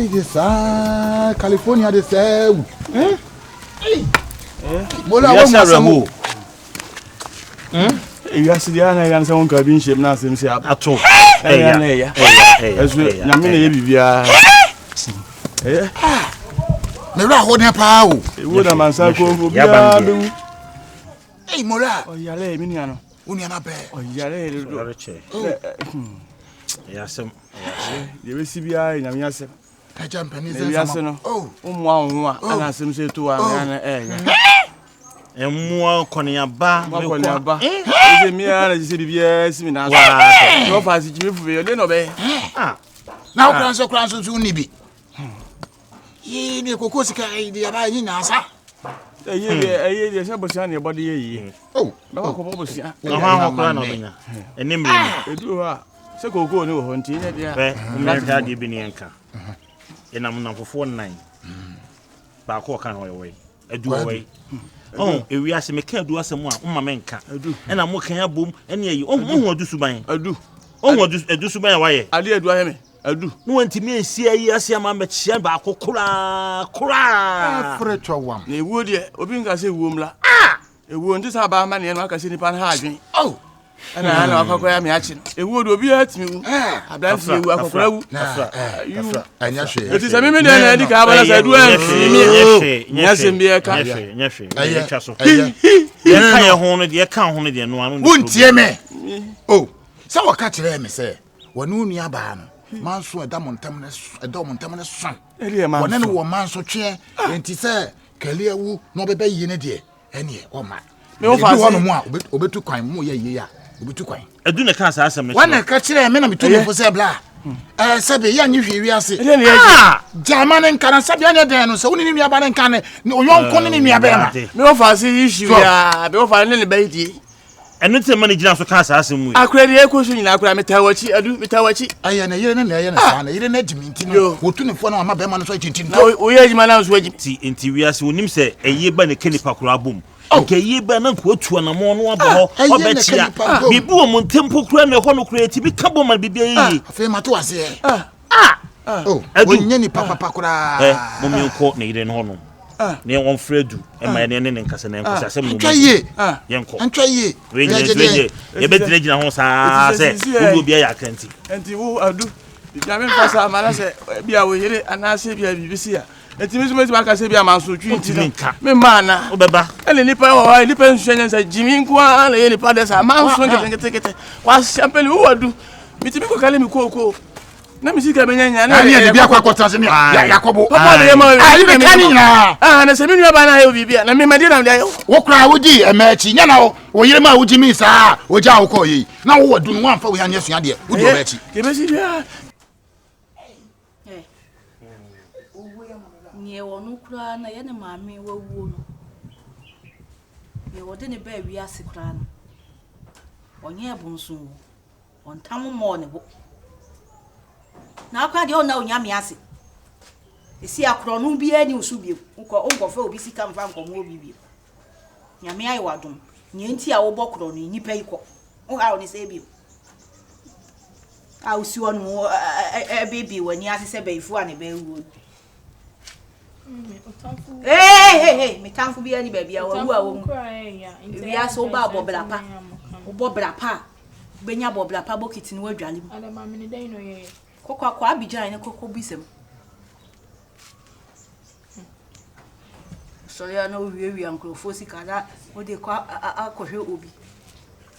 Italy this California this Mola wa masamu. You see the ana say won ka bi nhye na asem say ato. Yeah. Ezu na me na ye bibia. Me ra ho ne pa o. Ewo na mansa ko bia be. Mola. O yale mi nia no. Uni ana be. O yale do. Asem. Ye be si bia nya me asem. Ka jampani ze no. Umwa onwa ana asem say to wa na Emua koniaba Eze mi ana se bibia si mi na so. No fa si jimi fu be le no be. Na okran so ni bi. Yi ni kokko sika idi aba yi na asa. Eye se bosia na e body yi. Na ko bosia. Na ha kora na onya. Enimre. Edu ha. Se kokko ni ho nti nya dia. Be America de bi ni enka. Enam na fofo 9. Ba ko kan ho we. Edu we. Ewi ase me kan adu asem a umma menka. Ena mo kan abom ene yi. Hu adu suban. Adu suban wa ye. Ali adu ahe me. Adu. No antimi ensi ayi ase ama me chia ba akokora. Frecho wam. Na ewu de obi nka se ewu mla. Ewu nti sa ba ma ne no aka se nipa na ha adwen. Ana ana akokora ya me achi. Ewu de obi atimi wu. Ablanti ewu akokora wu. Anya hwe. Eti se me me na edi ka abala sa du anfi. Nya se mbi e ka. Nya hwe. Ye twa so. Ye ka ye ho no de ye ka ho no de no anu. Wuntie me. Sa waka kire me se. Wonu nua ba no. Manso edamontam ne so. Wona ne wo manso twe enti se kale awu no bebe yi ne de ene o ma. Me o fa se mo a obetu kwan mo ye ye a obetu kwan. Edu ne ka sa asem ne. Wana ka kire me na me to me fo se bla. Sebe ya nyi hwe wi ase. Jama ne nka na sabe anya den no se woni ne nua ba ne nka ne oyonko ne nua ba ma. Me o fa se issue ya, me o fa ne ba yi. Enu te mani gina so ka sa asem mu. Akura de ekoso nyina akura metawachi adu metawachi. Aya na yire na sa na yire na diminti no. Wotu ne fo na ma be ma no so tintin. Na o ye jima na so agim. Ti enti wi ase wonim se eye ba ne kenipa kura bom. Nke eye ba na nko atu na mo no abo ho obechia. Bibi wo mo ntempo kura na ho no kura ti bi ka bom ma bibi yi. Afi ma to ase. Onye ni papa kura. Mo mi nko na yire no ho no. Ne won fredu e ma ne nkase na nkose asem mo. Antwaye. Yenko. Antwaye. We ye be gina ho sa se wo bi ya akanti. Enti wo adu. Jame fasa amana se bia wo yire anase bia bibisi a. Enti mi so aka se bia manso twi nti me mana. Obeba. Ele nipa wo nipa nhwenye se jimi nko a na ye nipa de sa manso ngete. Wa champeli wo adu. Mitimi ko kale mi ko. Na mi sika benya na ye bia kwa kwota se ni Yakobo. Papa de ma. Ayi be kan nyina. Na se mi nua ba na he bibia na me madi na de wo kra wo di emachi nya na wo yire ma wo ji mi sa wo ja wo ko yi na wo wadu no amfa wo ya nyesua de wo di emachi ke be si bia nye wonu kra na ye ne maame wawu no ye wode ne ba wi ase kra no onye ebunsu ontam mo ne bo na akwa de ona onya me ase esi akro no bia ni usubie unko fa obi sika mfa nko mo obi bie nyame ayi wadom nye nti a wo bokro no nipa iko o ha oni se bie a usi wonu baby wani ase se baifu ane ba wu hey me tanfu bia ni baby a wu a wo wi ase oba boblapa oboblapa benya boblapa bokiti ni wadwale mu ala mama ni dai no ye kokwa abijan ne kokko bisem so ya no wi ankrofo sika na o de kwa akohwe obi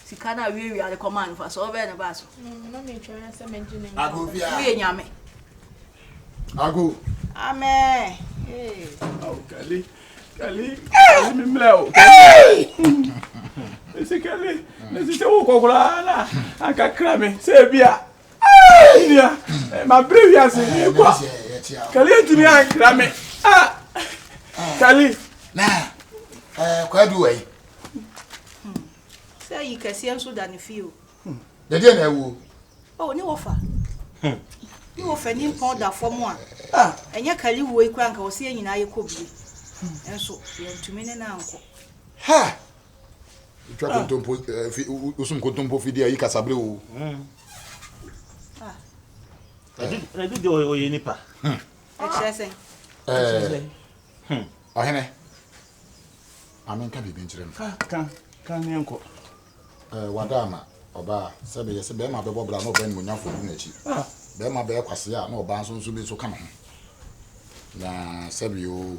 sika na wi ale command fa so be na ba so no me twa se menjine ago bia wi nyame ago amen kali mi mleo ese kali nesi wo kokora na akakra me se bia dia ma brevia se kwa kali ntimi akra me kali na kwa du wai say you can see enso da ne fio de dia na ewu ni wofa ni wofa ni pon da fom a enye kali wo ikwa nka wo se nyina ye kobie enso ye ntumi ne na anko ha twa kontompo usum kontompo fidi ayi kasabre o Edu de oye nipa. Exercise. Ohene. Amen ka bi nchirem. Kan yenko. Wadama oba sebe yesi be ma be bobra no ben munyafo du nachi. Be ma be kwase a na oba nso bi so kama ho. Na sebe yo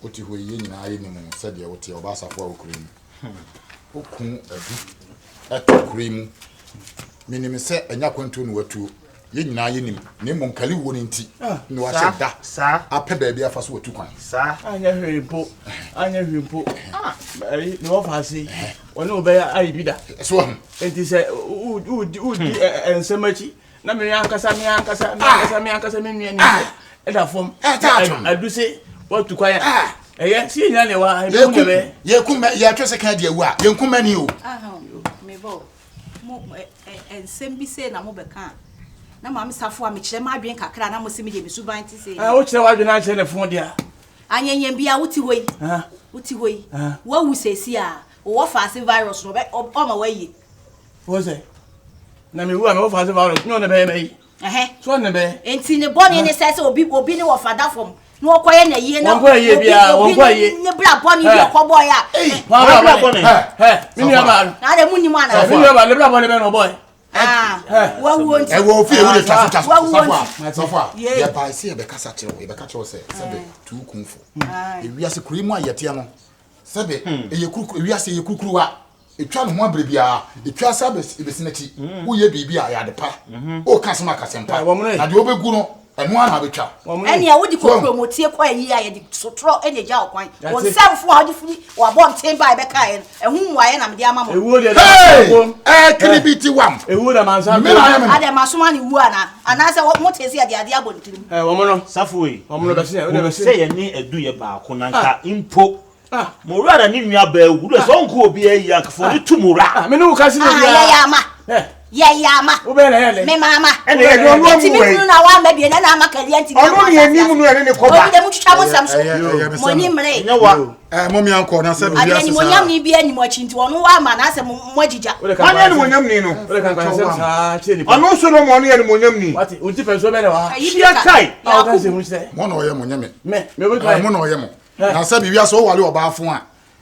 oti ho ye nyina aye ni mu sebe oti oba asafo a okurim. Okun adu. Etokurim. Minim se anya kwantu no watu. Ye nyina ye nim. Ne mom kali wo ni nti. Ne wa heda. Sa. Ape ba bia fa so watu kwan. Sa. Anya hwempo. Ne wo fa se. Oni obeya ayi bida. So enti se u ensemachi na me ankasa me nua ni e da fom adu se watu kwaya si nya ne wa ye kum ye twese kan dia wu a ye kum mani o me bo mo ensem bi se na mo beka na ma me safo a me kire ma adwen kakra na mo se me je bisu ban ti se o kire wa adwen a kire ne fon dia anyanyam bia wuti hoi wa wu sesi a wo faase virus no be o ma wayi wo se na me wu a me wo faase virus no ne be me so ne be enti ne boni ne sese obi ni wo fada fom no okoye na yie na okoye bia okoye ne bra boni bi okobo ya wa bra boni me ni ba na de munni ma na me ni ba le bra boni be no boy wa wo nti e wo fi e wo le safwa ye ba se e be kasa kire wo e be ka kire se be tu kunfo e wiase kurimu ayete no sebe eye kurukuru wiase eye kurukuruwa etwa no mo abrebia etwa sabe ebesinachi wo ye bibia ya de pa o kasema kasempa na de obegu no eno ana betwa ene ya wodi ko promote ko ayi ya de sotro ene ja okwan won selfo a wodi firi wa bom temba e be kai ehun waye na me de ama mo ewu de kribiti wam ewu da mansa ade masoma ni wu ana se mo tesi ade ade abontirim wo mo no safoi wo mo no be se se ye ni edu ye ba ko na nka impo mora na ni nua ba ewu do so nko obi ayi akfo ni tumura me no ka si no ya ya ma wo be na ye le me mama ene ye no mu ti mi na wa ma bi na ma kali anti ono ni eni mu no ene ne ko ba o de mu twitwa mo sam so mo ni mre nya wa mo mi anko na se bi ya ni mo nyam ni bi ani mo chinti ono wa ma na se mo jija anya ni mo nyam ni no o le kan kan se sa che ni ono so no mo no ye ni mo nyam ni wati o ti pe so be na wa shia kai o kan se mu se mo no ye mo nyame me bo kai mo no ye mo na se bi wiase o wale oba fo a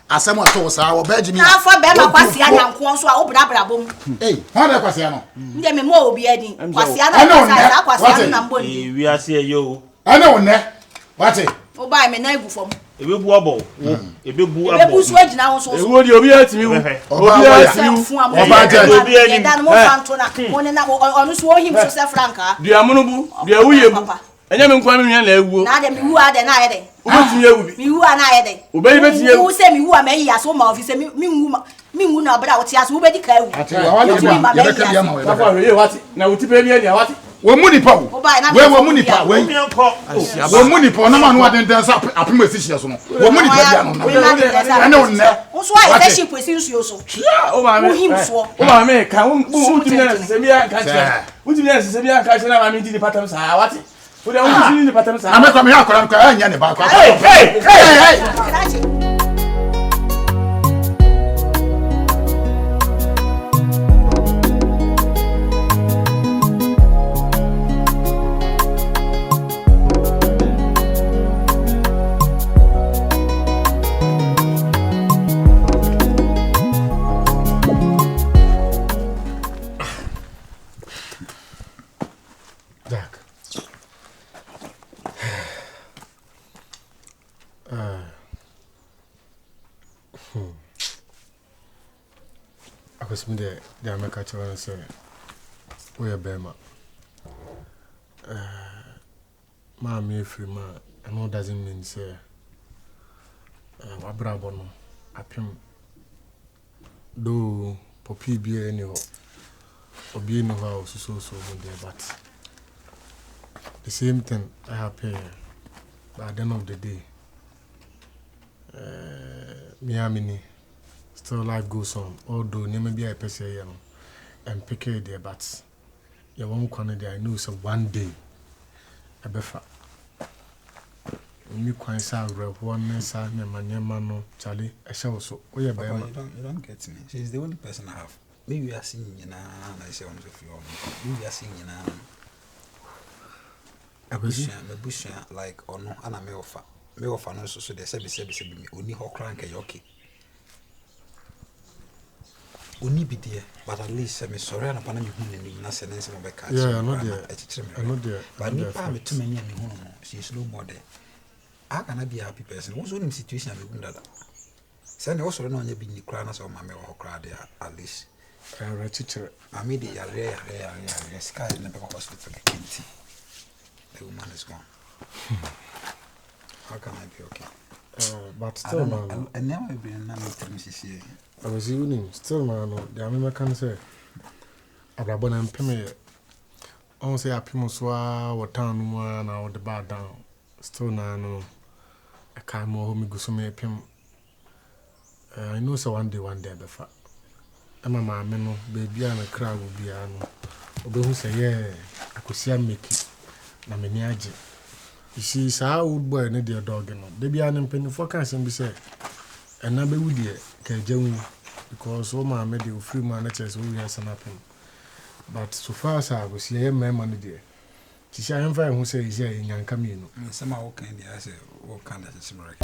Asem ato sa wo ba jimi na fa be ma kwase anyanko so a wo bra bom ho na kwase no nde me mo obi adin kwase na kwase na mbo ni wiase ye yo ana wonne wate o ba me na igu fom ebebu abo ebebu abo ebebu so agina wo so ewo di obi atimi wu obi atimi oba je obi ani dan mo fanto na mo ne na onu so ohim so se franka dia muno bu dia wuye bu enya me nkwa me nwa na ewu na de mi wu ade na ye de o betu ye wu bi mi wu ana ye de o be beti ye wu se mi wu a me yi aso ma office mi wu na bra o ti aso wo be di ka wu ati wa wale ba ye be ka bia ma we ba ye wati na uti pe bia dia wati wo mu nipa wo mu nipa we wo mu nipa na ma no aden sa apem asihia so no wo mu nipa bia no na ene wonne wo so a ye ship esi nsuo so o ma me o ma me ka wo uti na se bia ka che uti na se bia ka che na ma me di patam sa wati o de uti ni patam sa na me me akora nko anya ne ba kwa me the America to say we are Bema. Mammy free ma and what doesn't mean say Abrabono apim do poppy be anyhow or be no house so there, but the same thing I have paid by the end of the day. Miami still life goes on, although never be a person and pick it there, but you won't quantity. I know so one day a befa. Me quite sad, one sad, no Charlie, I shall so. Oh, yeah, you don't get me. She's the only person I have. Maybe we are seeing you now, and I say, I'm so few. Maybe we are seeing you now. Busha like or no, and me offer no so they say me only ho crank okay. Only be there, but at least me sorry and upon me who na sense mo be catch. Yeah, I know there. But me pa me too many me who no, she's no more there. I cannot be a happy person. What's the situation I would that? Send also no be ni cry na so ma me ho cry there at least. Right teacher. I made the rare sky in the hospital. The woman is gone. How can I be okay? But still, man. I never been none of them this year. I was evening, still, man. The American say, Abrabon and Pime. On say a Pimoswa or town one or the bar down. Still, no. I can't more home go so many Pim. I know so one day before. Ama maame no baby a na kra wo bia no obehu say yeah akosia make na meni age isi saa old boy ne de dog no de bia ne mpanifo kan sem bi say ena be wudi e ka jawu because o maame de free man na chese wo wi sana pem but so far as I was here mema ne de ti sha en fa hu say isi e nyanka mi no some are okay there I say what kind of similar.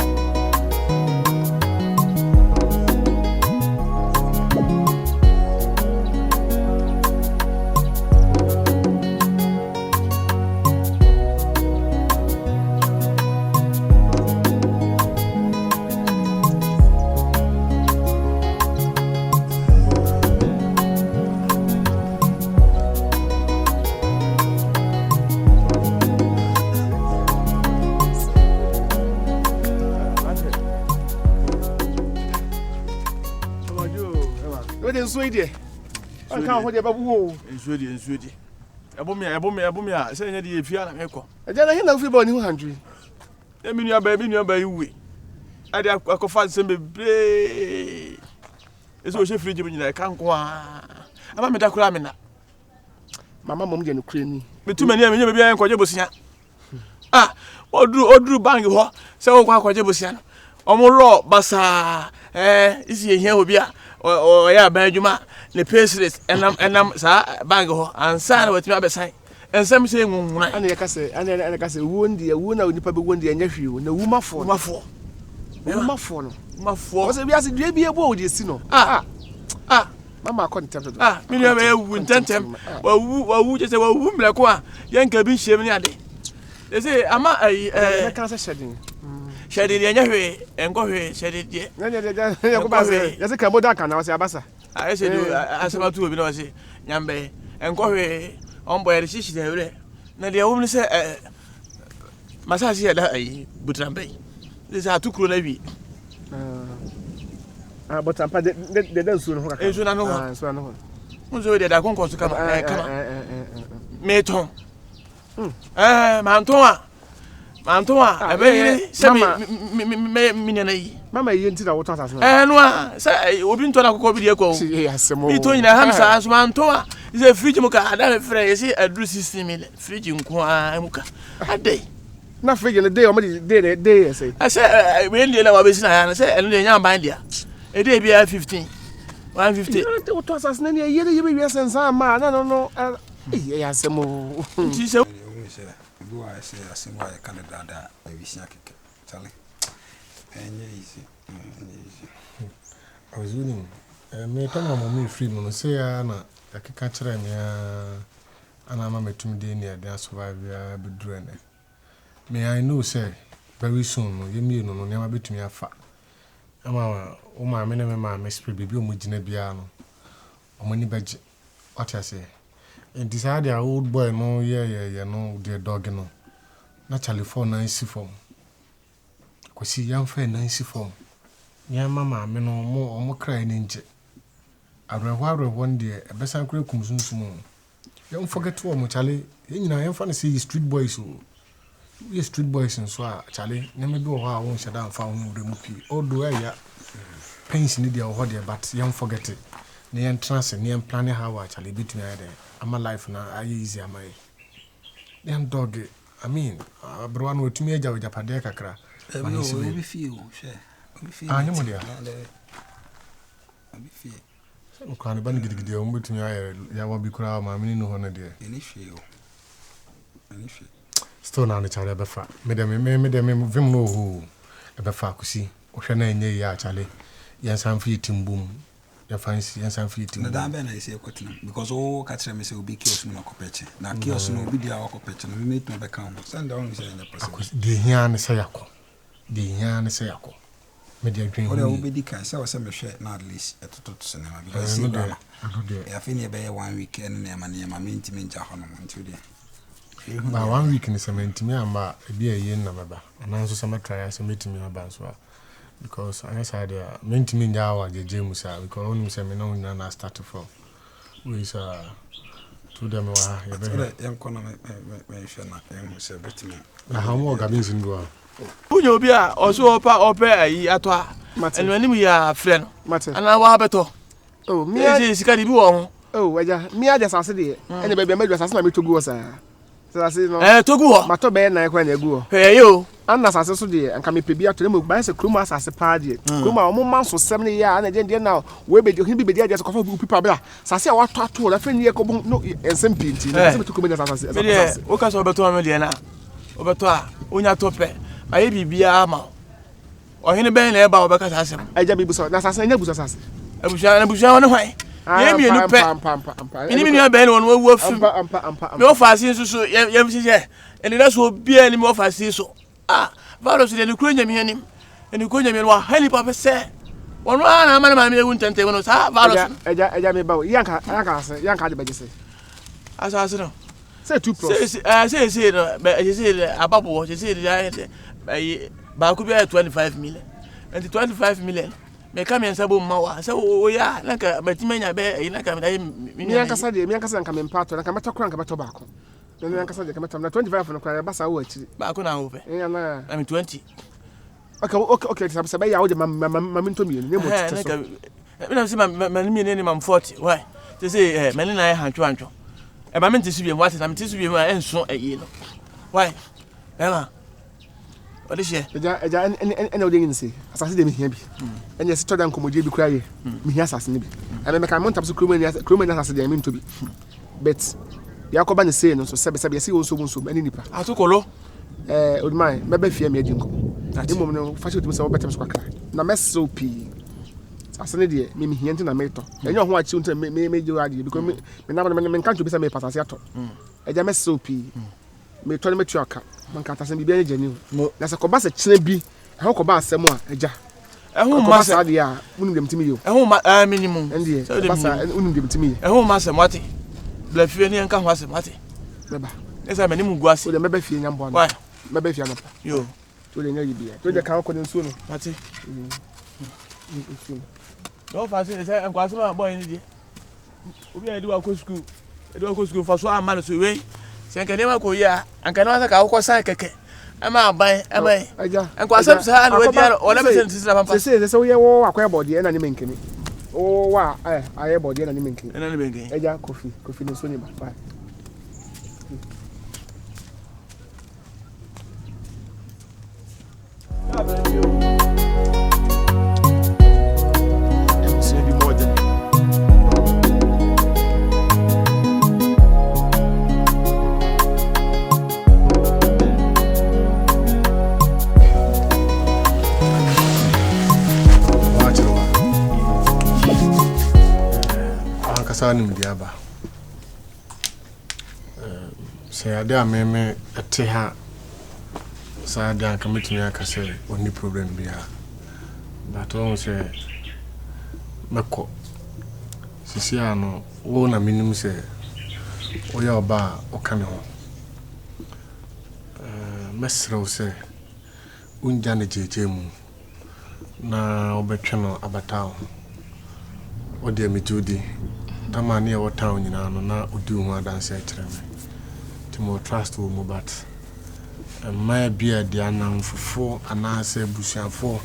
Swede. I can't hold about woo. In Swede. Abomia, saying that if you are an echo. I don't know if you born 200. Let me know, baby, no by you. I could find some baby. It's also free to me. I can't go. I'm a metacramina. Mamma Mom didn't cream me. But too many maybe I am Quajabusia. Ah, or drew bang you, so Quajabusian. Omoro, Bassa, is here will be or yeah, Benjuma, the pastries, and I'm bang and sign with me beside. And some say, and I can say, wound the wound of the public wound the nephew, no woman for my for. My for was a baby a board, you see. Mamma contempt. Me wouldn't tempt. Well, who just say, well, woman like one, young cabin shaving a day. They say, I'm a cancer shedding. Shedding the anyway, and go away, shed it yet. There's a Kabodak and I was a bassa. I said, as about 2 minutes, Yambe, and go away on board the shishi. Now the woman said, Massage here, Butrambe. These are 2 crony. But they don't soon. It's one another. Who's already that concourse to come? Meton. Mantoa, I very semi Mamma, you didn't know what I was. And say, we've been to a copy. Yes, between the Hamsa, Mantoa is a fridge muka. I don't phrase a dress system, fridge muka. A day. Not fridge a day or day, I say. I say, I really know business. I say, and then young bandia. A day be 15. 150. What was as many a year you be some man? No. Yes, more. I say, I see why I can't do that. I wish I could tell it. And easy. I was reading. Me tell my mommy free no say na I can catch her me and I'm a 2 days near the survive be doing it. Me I know say very soon you me no never be to me afa. Ama o ma me na me spirit baby o mu gina bia no. O mani beje. What I say? And decide the old boy no no the dog no. Naturally for nice form. Cause see young friend nice form. Yeah mama me no more crying inje. I require one day a best and crew comes soon. Don't forget to Charlie. You know, I'm funny see street boys who we street boys and so Charlie. Never do how I won't shut down found remove. Or do I pains need your body, but young forget it. Near entrance and near planning how I Charlie beat me there. I'm alive now. I easy am I. Young dog. I mean, Bruan will to me with Japadeka cra. We feel, share. I know there. Some kind of bandit get the to me. I will be crowd my mini no honor there. Any feel. still na chale befa me dem vim no ho befa kusi ohwe na enye ya chale yansan fi timbum ya fancy yansan fi timbum na dambe na ise kotina because o ka kire me se obi kios no kopeche na kios no obi dia kopeche no me to be kan send down say na person de hia ne se yakọ me dia dwen ho obi di kan say o se me hwe na at least etoto to cinema because ya fini be 1 week and na ma mentimi nja ho no nti de ba 1 week ni sementimi amba ebi eye na meba ananso se metry se metimi aba so because I said mentimi nja awa jeje musa because onu se me no na start from we sa to them wa ya be yan kono me hwe na yan se betimi na ha mo ga bin zindu a Unya obi a oso ope ayi ato a enu anim ya frɛ no ana wa beto oh mi sika di bi wo ho oh waja mi aja sase de ene bebe medu sase na me togu osa sase no togu ho mato be na ekwa na egu ho yo anna sase so de anka me pebi ato mo ban se kroma sase pa de kroma o mo man so sem ne ya na de na we be de hin bi be de so kofa bu pipa bla sase a wato ato la fe ne ko no ensem pinti sase me to kroma sase sase o ka so beto ma de na o beto a onya tope aye bibia ma ohene ben na eba obeka sase aja bibu so na sase nya buso sase abusha won hwan ye mi enu pe ini mi nua ben won wawu afim me ofasi nsusu ye msije eni na so bia ni me ofasi so valo so de ni kuro nyame hanim eni kuro nyame wa hani papa se won wa na ma me ewu ntente wono sa valo aja me bawo yanka de beje se asase no say 2 plus say no be say ababo say ba ku bi 25 million and 25 million me come and sabo mawa so o ya na ka batimanya be na ka mi yanka sa nka me mpato na ka meto kran ka beto ba ko na yanka sa de ka meto na 25 no kwa ba sa wo akiri ba ko na wo pe na I mean 20 okay sabe ya wo de maminto mi ne mo tete so me na say mi ne mam 40 why say me na ya hantwo e ba me ntisu bi mo ati na me ntisu bi mo enso eyi no why ema what is she eja ene odin nsi asase de me hia bi ene se todan komoje bi kura ye me hia asase ne bi ame me kan mo ntap so kroma ni asase de me nto bi bet ya ko ba ne sei no so sebe yesi wonso ani nipa atukolo odman mebe fie me adi nko demom no fa se so betem so kakra na meso pi asane de me hia nti na me to enye ho achi nti me je adi because me na me kan to bi se me pasase ato eja meso pi me to me tuaka man ka tasem bibia je ni na se ko ba se kire bi ho ko ba asem a eja ehun ma se ade a unum dem timi yo ehun ma minimum ende ba sa unum dem timi ehun ma se mate bla fie ni enka ho asem mate beba esa me ni mu guase o de mebe fie nyambo na mebe fie no pa yo to de nya bibia to de ka ko nsuo no mate no fa se enka asem a boy ni die obi a di wa ko school fa so a man so we senka ne ma ko ya anka na ka ko sai keke ama aban ama aja enko asem sa na we dia o na be sen tisira pampa se we ye wo akwa body na ni menkeni o wa aye body na ni menkeni na ni menkeni aja kofi no so ni ba fa nim dia ba se ade a meme ate ha sa ade an kamitumi aka se oni problem bia but on se meko sisi ano wo na minim se o ya oba o kane ho mesro se unja ne jeje mu na obetwe no abataw o de mitudi tamani e wota nyina no na odi hu adanse akire me timo trust wo mo but ma bia dia na mfufo anase busuafo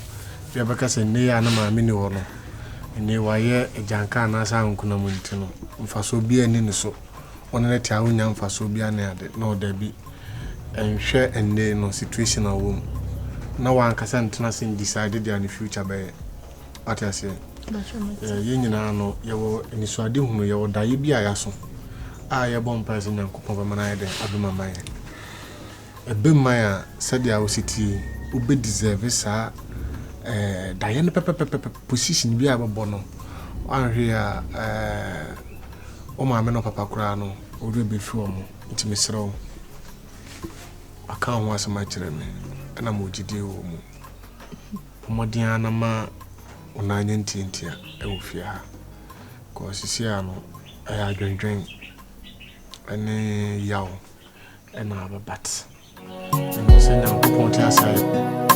bia beka se ne ya na ma me ni wo no ne waye ejanka na sa nkuna mu ntino mfaso bia ni ne so ono ne tia wonya mfaso bia na ade na oda bi enhwe enne no situation a wo na wan kasa ntena sin decide dia ne future be atase yenyina no yewo enisuade hunu yewo daye bia yaso a yebon person nyankopon be mana yede aduma maye ebe maya said ya city ube deserve sa Diane Pepper position bi ababo no wan hwe o ma me no papa kura no o re be fi omo ntimi sero aka ho asema kire me na mo gidi wo mu pomodian na ma onanya ntintia e wo fi ha ko sisi ano aya dwendwen ene yawo ena ababat eno se na ko ponti asai